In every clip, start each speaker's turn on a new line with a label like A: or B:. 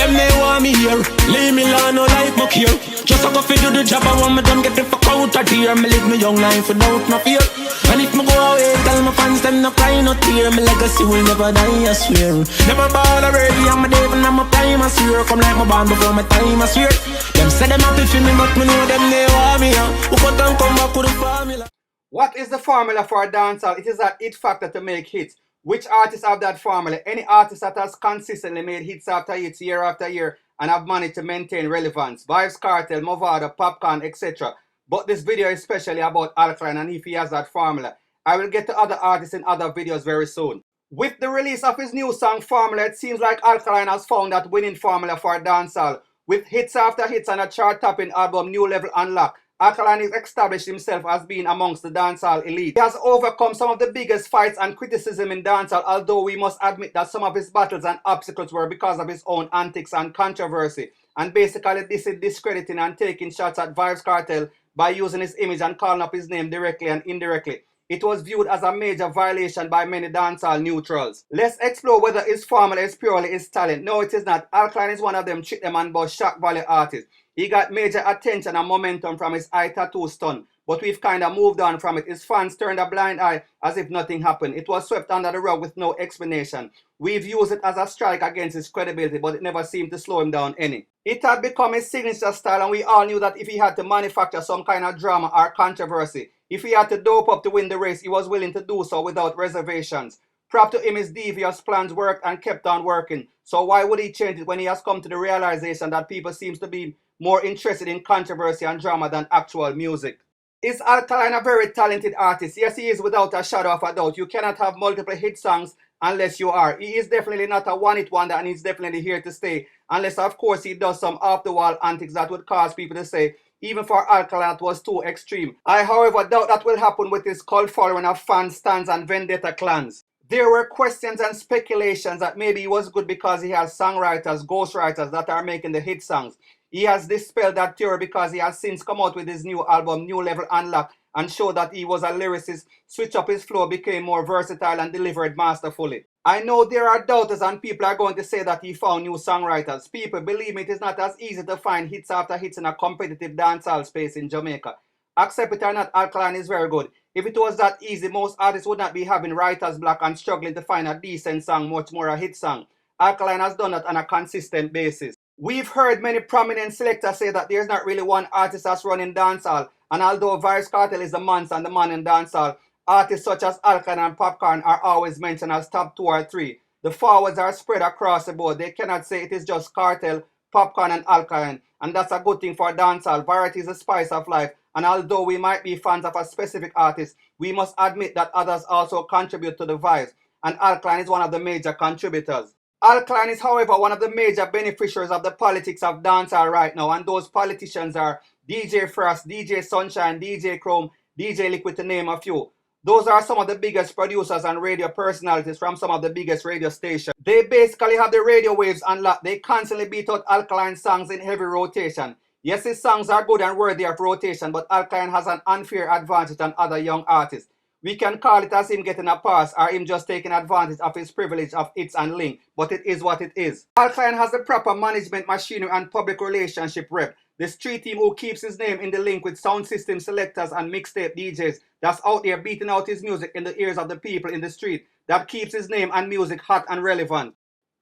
A: them they want me here. Leave me alone, no life, no care. Just a go fi do the job, I want me done get the fuck out of here. Me live me young life without no fear. And if me go away, tell my fans them no cry, no tear. Me legacy will never die, I swear. Never ball already, I'm a devil, I'm a prime, I swear. Come like my band before my time, I swear. Them say them happy for me, but me know them they want me. Who cut and come back with the formula?
B: What is the formula for a dancehall? It is that it factor to make hits. Which artists have that formula? Any artist that has consistently made hits after hits year after year and have managed to maintain relevance. Vybz Kartel, Mavado, Popcaan, etc. But this video is especially about Alkaline and if he has that formula. I will get to other artists in other videos very soon. With the release of his new song Formula, it seems like Alkaline has found that winning formula for a dancehall. With hits after hits and a chart-topping album New Level Unlocked, Alkaline has established himself as being amongst the dancehall elite. He has overcome some of the biggest fights and criticism in dancehall, although we must admit that some of his battles and obstacles were because of his own antics and controversy. And basically this is discrediting and taking shots at Vybz Kartel by using his image and calling up his name directly and indirectly. It was viewed as a major violation by many dancehall neutrals. Let's explore whether his formula is purely his talent. No, it is not. Alkaline is one of them trick them and bust shock value artists. He got major attention and momentum from his eye tattoo stunt, but we've kind of moved on from it. His fans turned a blind eye as if nothing happened. It was swept under the rug with no explanation. We've used it as a strike against his credibility, but it never seemed to slow him down any. It had become his signature style, and we all knew that if he had to manufacture some kind of drama or controversy, if he had to dope up to win the race, he was willing to do so without reservations. Prop to him, his devious plans worked and kept on working. So why would he change it when he has come to the realization that people seems to be more interested in controversy and drama than actual music? Is Alkaline a very talented artist? Yes, he is without a shadow of a doubt. You cannot have multiple hit songs unless you are. He is definitely not a one-hit wonder and he's definitely here to stay. Unless, of course, he does some off-the-wall antics that would cause people to say, even for Alkaline, it was too extreme. I, however, doubt that will happen with his cult following of fans, stands, and vendetta clans. There were questions and speculations that maybe he was good because he has songwriters, ghostwriters that are making the hit songs. He has dispelled that theory because he has since come out with his new album, New Level Unlocked, and showed that he was a lyricist, switched up his flow, became more versatile, and delivered masterfully. I know there are doubters and people are going to say that he found new songwriters. People, believe me, it is not as easy to find hits after hits in a competitive dancehall space in Jamaica. Accept it or not, Alkaline is very good. If it was that easy, most artists would not be having writer's block and struggling to find a decent song, much more a hit song. Alkaline has done that on a consistent basis. We've heard many prominent selectors say that there's not really one artist that's running dancehall, and although Vybz Kartel is the monster and the man in dancehall, artists such as Alkaline and Popcaan are always mentioned as top 2 or 3. The forwards are spread across the board. They cannot say it is just Kartel, Popcaan and Alkaline, and that's a good thing for dancehall. Variety is the spice of life, and although we might be fans of a specific artist, we must admit that others also contribute to the vibes, and Alkaline is one of the major contributors. Alkaline is, however, one of the major beneficiaries of the politics of dancehall right now, and those politicians are DJ Frost, DJ Sunshine, DJ Chrome, DJ Liquid, to name a few. Those are some of the biggest producers and radio personalities from some of the biggest radio stations. They basically have the radio waves unlocked. They constantly beat out Alkaline songs in heavy rotation. Yes, his songs are good and worthy of rotation, but Alkaline has an unfair advantage on other young artists. We can call it as him getting a pass or him just taking advantage of his privilege of hits and link, but it is what it is. Alkaline has the proper management machinery and public relationship rep. The street team who keeps his name in the link with sound system selectors and mixtape DJs that's out there beating out his music in the ears of the people in the street, that keeps his name and music hot and relevant.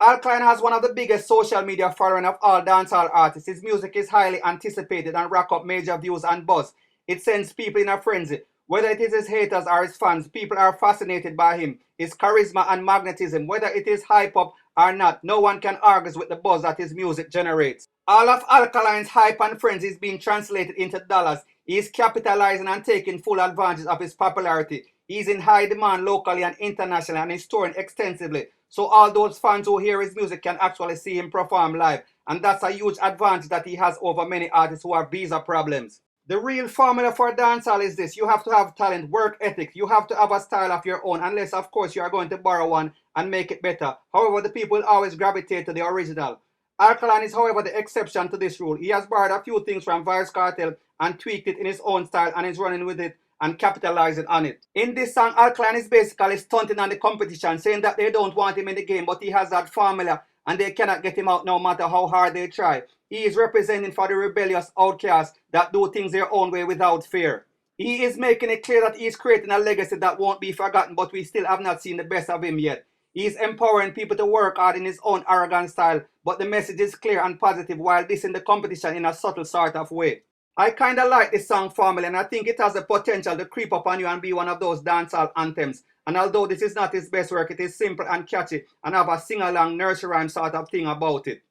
B: Alkaline has one of the biggest social media following of all dancehall artists. His music is highly anticipated and rack up major views and buzz. It sends people in a frenzy. Whether it is his haters or his fans, people are fascinated by him, his charisma and magnetism. Whether it is hype up or not, no one can argue with the buzz that his music generates. All of Alkaline's hype and frenzy is being translated into dollars. He is capitalizing and taking full advantage of his popularity. He is in high demand locally and internationally and is touring extensively. So all those fans who hear his music can actually see him perform live. And that's a huge advantage that he has over many artists who have visa problems. The real formula for dancehall is this: you have to have talent, work ethic, you have to have a style of your own, unless of course you are going to borrow one and make it better. However, the people will always gravitate to the original. Alkaline is, however, the exception to this rule. He has borrowed a few things from Vybz Kartel and tweaked it in his own style and is running with it and capitalizing on it. In this song, Alkaline is basically stunting on the competition, saying that they don't want him in the game, but he has that formula and they cannot get him out no matter how hard they try. He is representing for the rebellious outcasts that do things their own way without fear. He is making it clear that he is creating a legacy that won't be forgotten, but we still have not seen the best of him yet. He is empowering people to work hard in his own arrogant style, but the message is clear and positive while dissing the competition in a subtle sort of way. I kinda like this song Formula, and I think it has the potential to creep up on you and be one of those dancehall anthems. And although this is not his best work, it is simple and catchy and have a sing-along nursery rhyme sort of thing about it.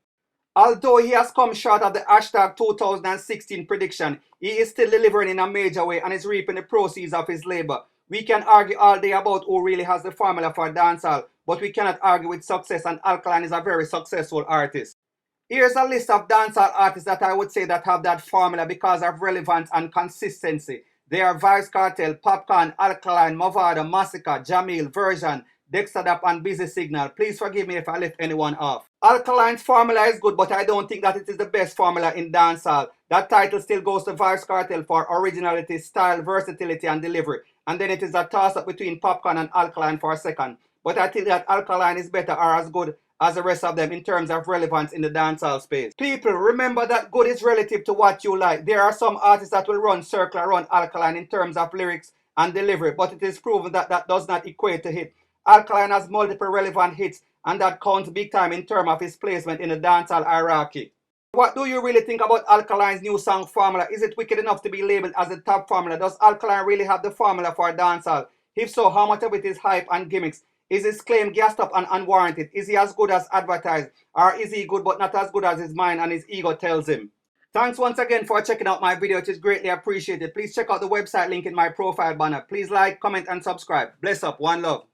B: Although he has come short of the hashtag 2016 prediction, he is still delivering in a major way and is reaping the proceeds of his labor. We can argue all day about who really has the formula for dancehall, but we cannot argue with success, and Alkaline is a very successful artist. Here's a list of dancehall artists that I would say that have that formula because of relevance and consistency. They are Vybz Kartel, Popcaan, Alkaline, Mavado, Massacre, Jamil, Version, Dexta Daps, and Busy Signal. Please forgive me if I left anyone off. Alkaline's formula is good, but I don't think that it is the best formula in dancehall. That title still goes to Vybz Kartel for originality, style, versatility, and delivery. And then it is a toss-up between Popcaan and Alkaline for a second. But I think that Alkaline is better or as good as the rest of them in terms of relevance in the dancehall space. People, remember that good is relative to what you like. There are some artists that will run circle around Alkaline in terms of lyrics and delivery, but it is proven that that does not equate to hit. Alkaline has multiple relevant hits, and that counts big time in terms of his placement in the dancehall hierarchy. What do you really think about Alkaline's new song Formula? Is it wicked enough to be labeled as the top formula? Does Alkaline really have the formula for dancehall? If so, how much of it is hype and gimmicks? Is his claim gassed up and unwarranted? Is he as good as advertised? Or is he good but not as good as his mind and his ego tells him? Thanks once again for checking out my video. It is greatly appreciated. Please check out the website link in my profile banner. Please like, comment, and subscribe. Bless up. One love.